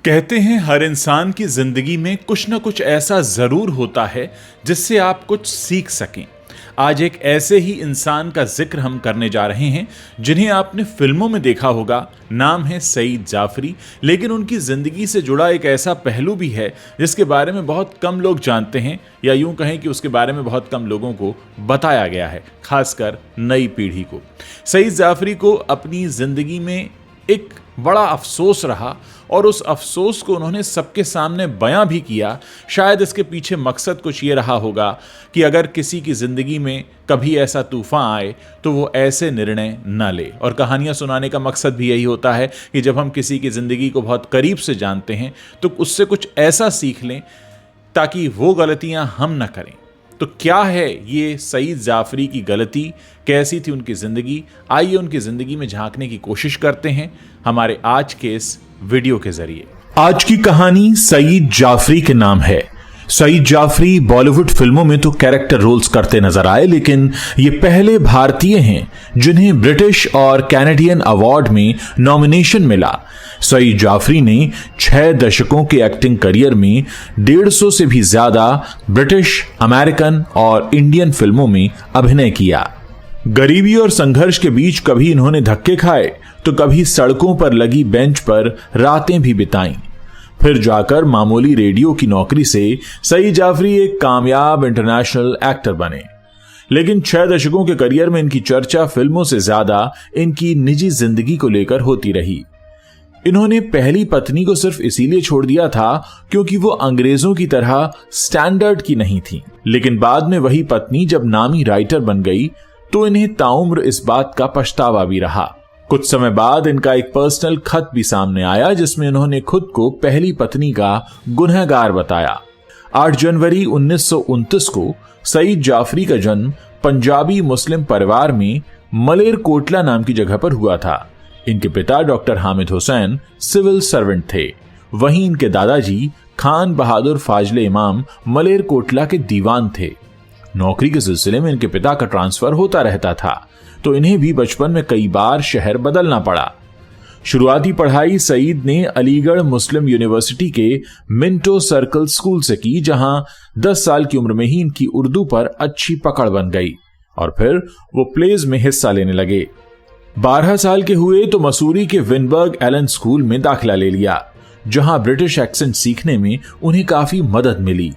कहते हैं हर इंसान की जिंदगी में कुछ ना कुछ ऐसा जरूर होता है जिससे आप कुछ सीख सकें। आज एक ऐसे ही इंसान का जिक्र हम करने जा रहे हैं जिन्हें आपने फिल्मों में देखा होगा। नाम है सईद जाफरी। लेकिन उनकी जिंदगी से जुड़ा एक ऐसा पहलू भी है जिसके बारे में बहुत कम लोग जानते हैं, या यूं कहें कि उसके बारे में बहुत कम लोगों को बताया गया है, खासकर नई पीढ़ी को। सईद जाफरी को अपनी जिंदगी में एक बड़ा अफसोस रहा और उस अफसोस को उन्होंने सबके सामने बयां भी किया। शायद इसके पीछे मकसद कुछ ये रहा होगा कि अगर किसी की जिंदगी में कभी ऐसा तूफान आए तो वो ऐसे निर्णय न ले। और कहानियां सुनाने का मकसद भी यही होता है कि जब हम किसी की जिंदगी को बहुत करीब से जानते हैं तो उससे कुछ ऐसा सीख लें ताकि वो गलतियां हम न करें। तो क्या है ये सईद जाफरी की गलती, कैसी थी उनकी जिंदगी? आइए उनकी जिंदगी में झांकने की कोशिश करते हैं हमारे आज के इस वीडियो के जरिए। आज की कहानी सईद जाफरी के नाम है। सईद जाफरी बॉलीवुड फिल्मों में तो कैरेक्टर रोल्स करते नजर आए, लेकिन ये पहले भारतीय हैं जिन्हें ब्रिटिश और कैनेडियन अवार्ड में नॉमिनेशन मिला। सईद जाफरी ने 6 दशकों के एक्टिंग करियर में 150 से भी ज्यादा ब्रिटिश, अमेरिकन और इंडियन फिल्मों में अभिनय किया। गरीबी और संघर्ष के बीच कभी इन्होंने धक्के खाए तो कभी सड़कों पर लगी बेंच पर रातें भी बिताईं। फिर जाकर मामूली रेडियो की नौकरी से सईद जाफरी एक कामयाब इंटरनेशनल एक्टर बने। लेकिन 6 दशकों के करियर में इनकी चर्चा फिल्मों से ज्यादा इनकी निजी जिंदगी को लेकर होती रही। इन्होंने पहली पत्नी को सिर्फ इसीलिए छोड़ दिया था क्योंकि वो अंग्रेजों की तरह स्टैंडर्ड की नहीं थी। लेकिन बाद में वही पत्नी जब नामी राइटर बन गई तो इन्हें ताउम्र इस बात का पछतावा भी रहा। कुछ समय बाद इनका एक पर्सनल खत भी सामने आया जिसमें इन्होंने खुद को पहली पत्नी का गुनहगार बताया। 8 जनवरी 1929 को सईद जाफरी का जन्म पंजाबी मुस्लिम परिवार में मलेरकोटला नाम की जगह पर हुआ था। इनके पिता doctor Hamid Hussain civil servant थे। वहीं इनके दादाजी खान बहादुर फाजले इमाम मलेरकोटला के दीवान थे। नौकरी के सिलसिले में इनके पिता का ट्रांसफर होता रहता था, तो इन्हें भी बचपन में कई बार शहर बदलना पड़ा। शुरुआती पढ़ाई सईद ने अलीगढ़ मुस्लिम यूनिवर्सिटी के मिंटो सर्कल स्कूल से की, जहां 10 साल की उम्र में ही इनकी उर्दू पर अच्छी पकड़ बन गई और फिर वो प्लेज में हिस्सा लेने लगे। 12 साल के हुए तो मसूरी के विनबर्ग एलन स्कूल में दाखिला ले लिया, जहां ब्रिटिश एक्सेंट सीखने में उन्हें काफी मदद मिली।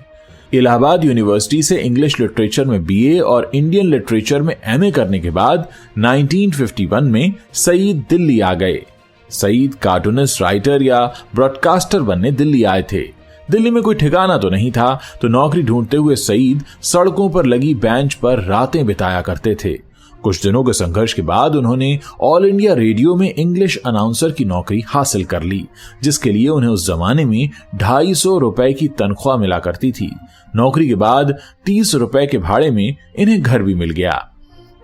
इलाहाबाद यूनिवर्सिटी से इंग्लिश लिटरेचर में बीए और इंडियन लिटरेचर में एमए करने के बाद 1951 में सईद दिल्ली आ गए। सईद कार्टूनिस्ट, राइटर या ब्रॉडकास्टर बनने दिल्ली आए थे। दिल्ली में कोई ठिकाना तो नहीं था, तो नौकरी ढूंढते हुए सईद सड़कों पर लगी बेंच पर रातें बिताया करते थे। कुछ दिनों के संघर्ष के बाद उन्होंने ऑल इंडिया रेडियो में इंग्लिश अनाउंसर की नौकरी हासिल कर ली, जिसके लिए उन्हें उस जमाने में 250 रुपए की तनख्वाह मिला करती थी। नौकरी के बाद 30 रुपए के भाड़े में इन्हें घर भी मिल गया।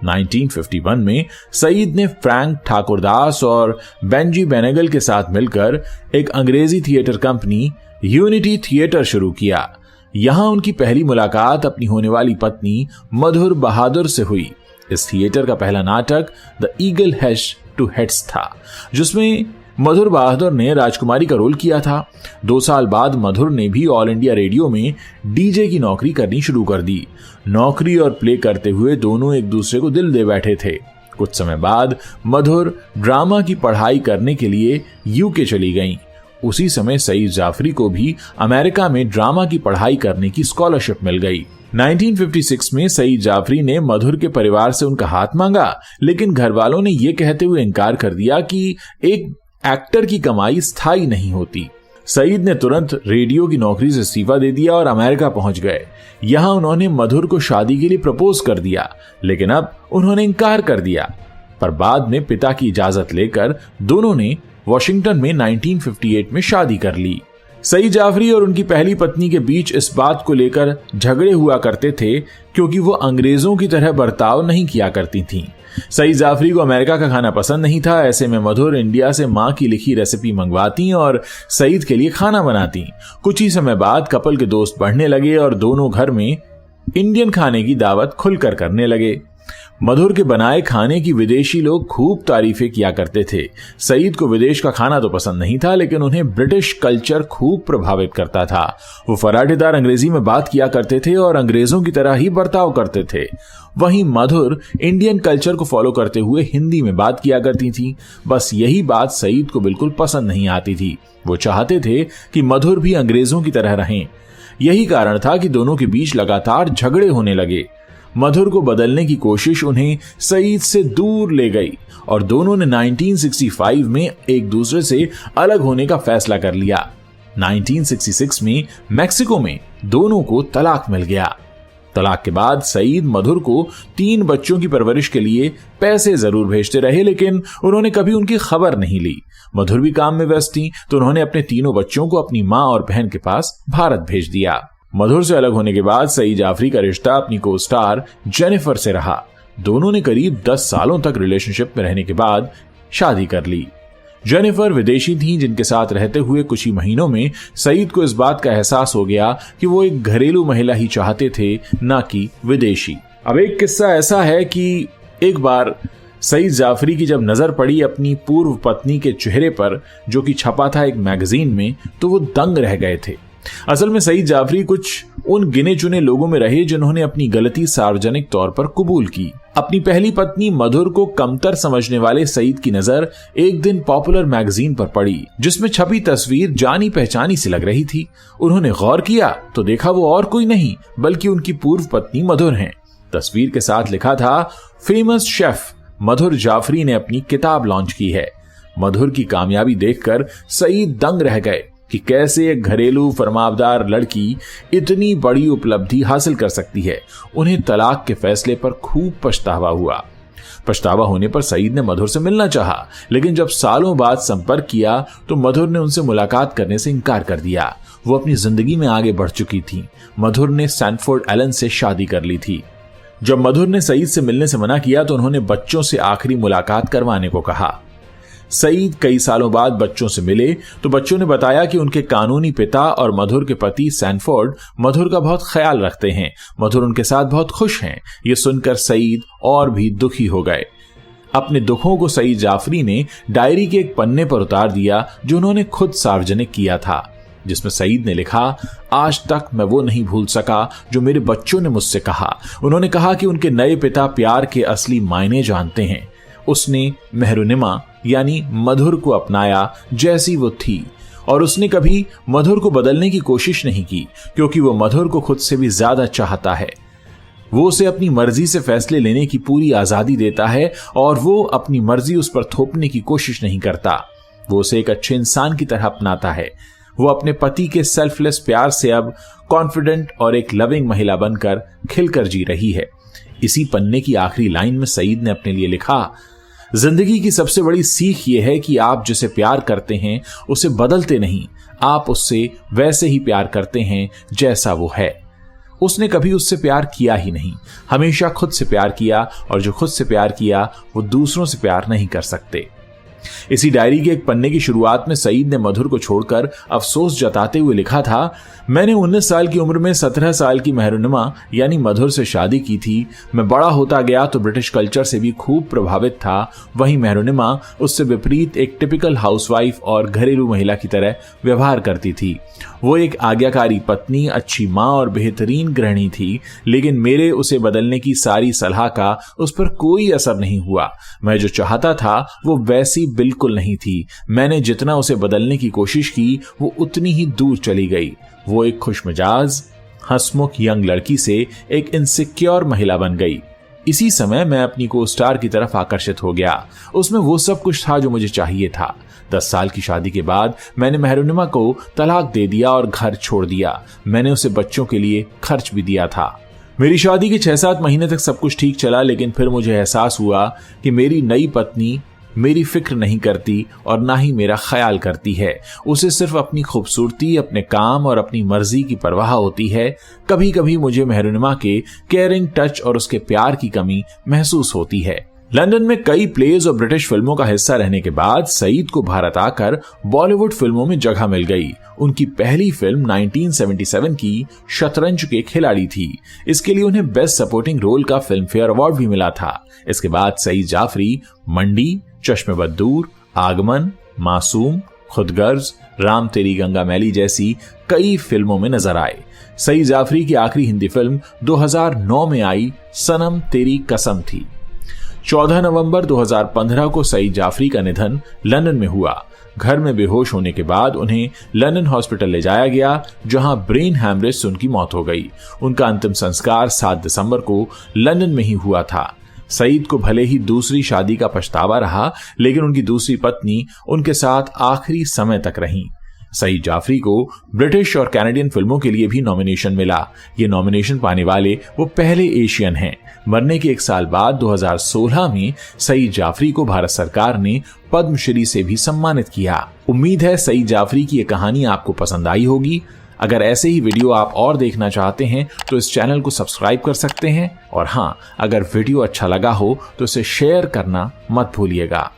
1951 में सईद ने फ्रैंक ठाकुरदास और बेंजी बेनेगल के साथ मिलकर एक अंग्रेजी थिएटर कंपनी यूनिटी थिएटर शुरू किया। यहां उनकी पहली मुलाकात अपनी होने वाली पत्नी मधुर बहादुर से हुई। इस थिएटर का पहला नाटक द ईगल हैज 2 हेड्स था, जिसमें मधुर बहादुर ने राजकुमारी का रोल किया था। 2 साल बाद मधुर ने भी ऑल इंडिया रेडियो में डीजे की नौकरी करनी शुरू कर दी। नौकरी और प्ले करते हुए दोनों एक दूसरे को दिल दे बैठे थे। कुछ समय बाद मधुर ड्रामा की पढ़ाई करने के लिए यूके चली गईं। उसी समय सईद जाफरी को भी अमेरिका में ड्रामा की पढ़ाई करने की स्कॉलरशिप मिल गई। 1956 में सईद जाफरी ने मधुर के परिवार से उनका हाथ मांगा, लेकिन घर वालों ने यह कहते हुए इनकार कर दिया कि एक एक्टर की कमाई स्थायी नहीं होती। सईद ने तुरंत रेडियो की नौकरी से इस्तीफा दे दिया और अमेरिका पहुंच गए। यहां उन्होंने मधुर को शादी के लिए प्रपोज कर दिया, लेकिन अब उन्होंने इनकार कर दिया। पर बाद में पिता की इजाजत लेकर दोनों ने वॉशिंगटन में 1958 में शादी कर ली। सईद जाफरी और उनकी पहली पत्नी के बीच इस बात को लेकर झगड़े हुआ करते थे क्योंकि वो अंग्रेजों की तरह बर्ताव नहीं किया करती थीं। सईद जाफरी को अमेरिका का खाना पसंद नहीं था। ऐसे में मधुर इंडिया से मां की लिखी रेसिपी मंगवाती और सईद के लिए खाना बनाती। कुछ ही समय बाद कपल के दोस्त बढ़ने लगे और दोनों घर में इंडियन खाने की दावत खुलकर करने लगे। मधुर के बनाए खाने की विदेशी लोग खूब तारीफें किया करते थे। सईद को विदेश का खाना तो पसंद नहीं था, लेकिन उन्हें ब्रिटिश कल्चर खूब प्रभावित करता था। वो फराटेदार अंग्रेजी में बात किया करते थे और अंग्रेजों की तरह ही बर्ताव करते थे। वहीं मधुर इंडियन कल्चर को फॉलो करते हुए हिंदी में बात किया करती थी। बस यही बात सईद को बिल्कुल पसंद नहीं आती थी। वो चाहते थे कि मधुर भी अंग्रेजों की तरह रहें। यही कारण था कि दोनों के बीच लगातार झगड़े होने लगे। मधुर को बदलने की कोशिश उन्हें सईद से दूर ले गई और दोनों ने 1965 में एक दूसरे से अलग होने का फैसला कर लिया। 1966 में मैक्सिको में दोनों को तलाक मिल गया। तलाक के बाद सईद मधुर को 3 बच्चों की परवरिश के लिए पैसे जरूर भेजते रहे, लेकिन उन्होंने कभी उनकी खबर नहीं ली। मधुर भी काम में व्यस्त थी, तो उन्होंने अपने तीनों बच्चों को अपनी मां और बहन के पास भारत भेज दिया। मधुर से अलग होने के बाद सईद जाफरी का रिश्ता अपनी को स्टार जेनिफर से रहा। दोनों ने करीब 10 सालों तक रिलेशनशिप में रहने के बाद शादी कर ली। जेनिफर विदेशी थी, जिनके साथ रहते हुए कुछ ही महीनों में सईद को इस बात का एहसास हो गया कि वो एक घरेलू महिला ही चाहते थे, ना कि विदेशी। अब एक किस्सा ऐसा है कि एक बार सईद जाफरी की जब नजर पड़ी अपनी पूर्व पत्नी के चेहरे पर, जो कि छपा था एक मैगजीन में, तो वो दंग रह गए थे। असल में सईद जाफरी कुछ उन गिने चुने लोगों में रहे जिन्होंने अपनी गलती सार्वजनिक तौर पर कबूल की। अपनी पहली पत्नी मधुर को कमतर समझने वाले सईद की नजर एक दिन पॉपुलर मैगजीन पर पड़ी, जिसमें छपी तस्वीर जानी पहचानी सी लग रही थी। उन्होंने गौर किया तो देखा वो और कोई नहीं बल्कि उनकी पूर्व पत्नी मधुर हैं। तस्वीर के साथ लिखा था, फेमस शेफ मधुर जाफरी ने अपनी किताब लॉन्च की है। मधुर की कामयाबी देखकर सईद दंग रह गए कि कैसे एक घरेलू फरमावदार लड़की इतनी बड़ी उपलब्धि हासिल कर सकती है। उन्हें तलाक के फैसले पर खूब पछतावा हुआ। पछतावा होने पर सईद ने मधुर से मिलना चाहा, लेकिन जब सालों बाद संपर्क किया तो मधुर ने उनसे मुलाकात करने से इनकार कर दिया। वो अपनी जिंदगी में आगे बढ़ चुकी थी। मधुर ने सैनफोर्ड एलन से शादी कर ली थी। जब मधुर ने सईद से मिलने से मना किया तो उन्होंने बच्चों से आखिरी मुलाकात करवाने को कहा। सईद कई सालों बाद बच्चों से मिले तो बच्चों ने बताया कि उनके कानूनी पिता और मधुर के पति सैनफोर्ड मधुर का बहुत ख्याल रखते हैं। मधुर उनके साथ बहुत खुश हैं। ये सुनकर सईद और भी दुखी हो गए। अपने दुखों को सईद जाफरी ने डायरी के एक पन्ने पर उतार दिया, जो उन्होंने खुद सार्वजनिक किया था, जिसमें सईद ने लिखा, आज तक मैं वो नहीं भूल सका जो मेरे बच्चों ने मुझसे कहा। उन्होंने कहा कि उनके नए पिता प्यार के असली मायने जानते हैं। उसने मेहरुनिमा यानी मधुर को अपनाया जैसी वो थी, और उसने कभी मधुर को बदलने की कोशिश नहीं की, क्योंकि वो मधुर को खुद से भी ज्यादा चाहता है। वो उसे अपनी मर्जी से फैसले लेने की पूरी आजादी देता है और वो अपनी मर्जी उस पर थोपने की कोशिश नहीं करता। वो उसे एक अच्छे इंसान की तरह अपनाता है। वो अपने पति के सेल्फलेस प्यार से अब कॉन्फिडेंट और एक लविंग महिला बनकर खिलकर जी रही है। इसी पन्ने की आखिरी लाइन में सईद ने अपने लिए लिखा, जिंदगी की सबसे बड़ी सीख यह है कि आप जिसे प्यार करते हैं उसे बदलते नहीं, आप उससे वैसे ही प्यार करते हैं जैसा वो है। उसने कभी उससे प्यार किया ही नहीं, हमेशा खुद से प्यार किया, और जो खुद से प्यार किया वो दूसरों से प्यार नहीं कर सकते। इसी डायरी के एक पन्ने की शुरुआत में सईद ने मधुर को छोड़कर अफसोस जताते हुए लिखा था, मैंने 19 साल की उम्र में 17 साल की मेहरुनिमा यानी मधुर से शादी की थी। मैं बड़ा होता गया तो ब्रिटिश कल्चर से भी खूब प्रभावित था। वहीं मेहरुनिमा उससे विपरीत एक टिपिकल हाउसवाइफ और घरेलू महिला की तरह व्यवहार करती थी। वो एक आज्ञाकारी पत्नी, अच्छी माँ और बेहतरीन गृहिणी थी, लेकिन मेरे उसे बदलने की सारी सलाह का उस पर कोई असर नहीं हुआ। मैं जो चाहता था वो वैसी बिल्कुल नहीं थी। मैंने जितना उसे बदलने की कोशिश की वो उतनी ही दूर चली गई। वो एक खुशमिजाज, हंसमुख यंग लड़की से एक इनसिक्योर महिला बन गई। इसी समय मैं अपनी को स्टार की तरफ आकर्षित हो गया। उसमें वो सब कुछ था जो मुझे चाहिए था। 10 साल की शादी के बाद मैंने मेहरुनिमा को तलाक दे दिया और घर छोड़ दिया। मैंने उसे बच्चों के लिए खर्च भी दिया था। मेरी शादी के 6-7 महीने तक सब कुछ ठीक चला, लेकिन फिर मुझे एहसास हुआ कि मेरी नई पत्नी मेरी फिक्र नहीं करती और ना ही मेरा ख्याल करती है। उसे सिर्फ अपनी खूबसूरती, अपने काम और अपनी मर्जी की परवाह होती है। कभी कभी मुझे मेहरुनिमा के केयरिंग टच और उसके प्यार की कमी महसूस होती है। लंदन में कई प्लेज और ब्रिटिश फिल्मों का हिस्सा रहने के बाद सईद को भारत आकर बॉलीवुड फिल्मों में जगह मिल गई। उनकी पहली फिल्म 1977 की शतरंज के खिलाड़ी थी। इसके लिए उन्हें बेस्ट सपोर्टिंग रोल का फिल्म फेयर अवार्ड भी मिला था। इसके बाद सईद जाफरी मंडी, चश्मे बद्दूर, आगमन, मासूम, खुदगर्ज, राम तेरी गंगा मैली जैसी कई फिल्मों में नजर आए। सईद जाफरी की आखिरी हिंदी फिल्म 2009 में आई सनम तेरी कसम थी। 14 नवंबर 2015 को सईद जाफरी का निधन लंदन में हुआ। घर में बेहोश होने के बाद उन्हें लंदन हॉस्पिटल ले जाया गया, जहां ब्रेन हैमरेज से उनकी मौत हो गई। उनका अंतिम संस्कार 7 दिसंबर को लंदन में ही हुआ था। सईद को भले ही दूसरी शादी का पछतावा रहा, लेकिन उनकी दूसरी पत्नी उनके साथ आखिरी समय तक रहीं। सईद जाफरी को ब्रिटिश और कनाडियन फिल्मों के लिए भी नॉमिनेशन मिला। ये नॉमिनेशन पाने वाले वो पहले एशियन हैं। मरने के 1 साल बाद 2016 में सईद जाफरी को भारत सरकार ने पद्मश्री से भी सम्मानित किया। उम्मीद है सईद जाफरी की ये कहानी आपको पसंद आई होगी। अगर ऐसे ही वीडियो आप और देखना चाहते हैं तो इस चैनल को सब्सक्राइब कर सकते हैं। और हाँ, अगर वीडियो अच्छा लगा हो तो इसे शेयर करना मत भूलिएगा।